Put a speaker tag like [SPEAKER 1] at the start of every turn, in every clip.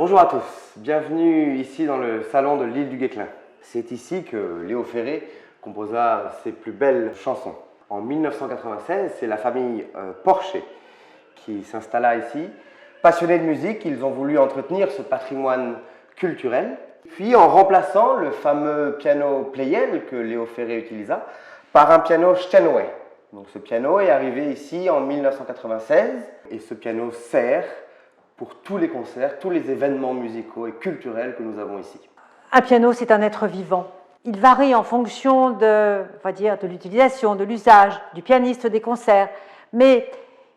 [SPEAKER 1] Bonjour à tous, bienvenue ici dans le salon de l'île du Guesclin. C'est ici que Léo Ferré composa ses plus belles chansons. En 1996, c'est la famille Porcher qui s'installa ici. Passionnés de musique, ils ont voulu entretenir ce patrimoine culturel. Puis en remplaçant le fameux piano Pleyel que Léo Ferré utilisa par un piano Steinway. Donc ce piano est arrivé ici en 1996 et ce piano sert pour tous les concerts, tous les événements musicaux et culturels que nous avons ici.
[SPEAKER 2] Un piano, c'est un être vivant. Il varie en fonction de l'utilisation, de l'usage, du pianiste des concerts, mais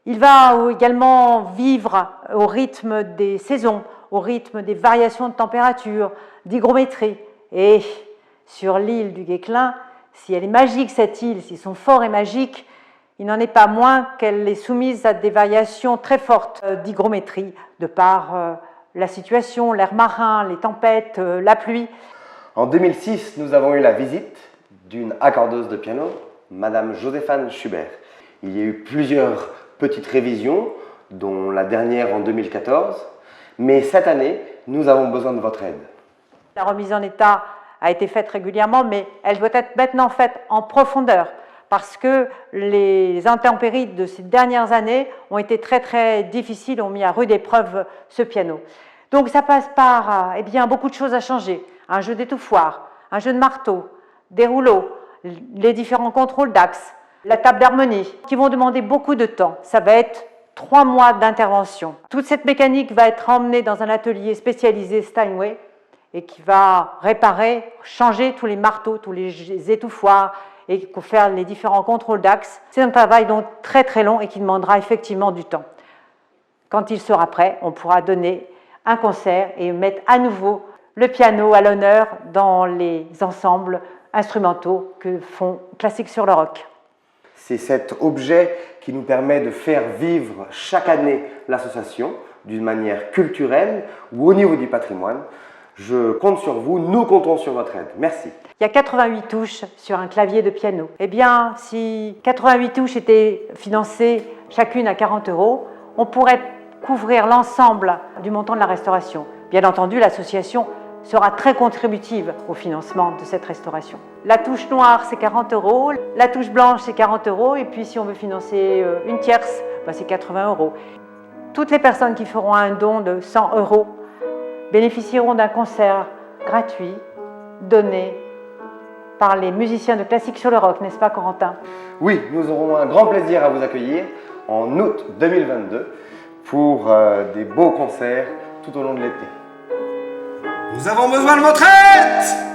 [SPEAKER 2] il va également vivre au rythme des saisons, au rythme des variations de température, d'hygrométrie. Et sur l'île du Guesclin, si elle est magique cette île, si son fort est magique, il n'en est pas moins qu'elle est soumise à des variations très fortes d'hygrométrie, de par la situation, l'air marin, les tempêtes, la pluie.
[SPEAKER 1] En 2006, nous avons eu la visite d'une accordeuse de piano, Madame Joséphane Schubert. Il y a eu plusieurs petites révisions, dont la dernière en 2014, mais cette année, nous avons besoin de votre aide.
[SPEAKER 2] La remise en état a été faite régulièrement, mais elle doit être maintenant faite en profondeur, parce que les intempéries de ces dernières années ont été très difficiles, ont mis à rude épreuve ce piano. Donc ça passe par beaucoup de choses à changer. Un jeu d'étouffoir, un jeu de marteau, des rouleaux, les différents contrôles d'axe, la table d'harmonie, qui vont demander beaucoup de temps. Ça va être 3 mois d'intervention. Toute cette mécanique va être emmenée dans un atelier spécialisé Steinway et qui va réparer, changer tous les marteaux, tous les étouffoirs et faire les différents contrôles d'axe. C'est un travail donc très long et qui demandera effectivement du temps. Quand il sera prêt, on pourra donner un concert et mettre à nouveau le piano à l'honneur dans les ensembles instrumentaux que font Classiques sur le rock.
[SPEAKER 1] C'est cet objet qui nous permet de faire vivre chaque année l'association d'une manière culturelle ou au niveau du patrimoine. Je compte sur vous, nous comptons sur votre aide. Merci.
[SPEAKER 2] Il y a 88 touches sur un clavier de piano. Eh bien, si 88 touches étaient financées chacune à 40 €, on pourrait couvrir l'ensemble du montant de la restauration. Bien entendu, l'association sera très contributive au financement de cette restauration. La touche noire, c'est 40 €, la touche blanche, c'est 40 €, et puis si on veut financer une tierce, c'est 80 €. Toutes les personnes qui feront un don de 100 € bénéficieront d'un concert gratuit donné par les musiciens de Classiques sur le rock, n'est-ce pas Corentin?
[SPEAKER 1] Oui, nous aurons un grand plaisir à vous accueillir en août 2022 pour des beaux concerts tout au long de l'été.
[SPEAKER 3] Nous avons besoin de votre aide!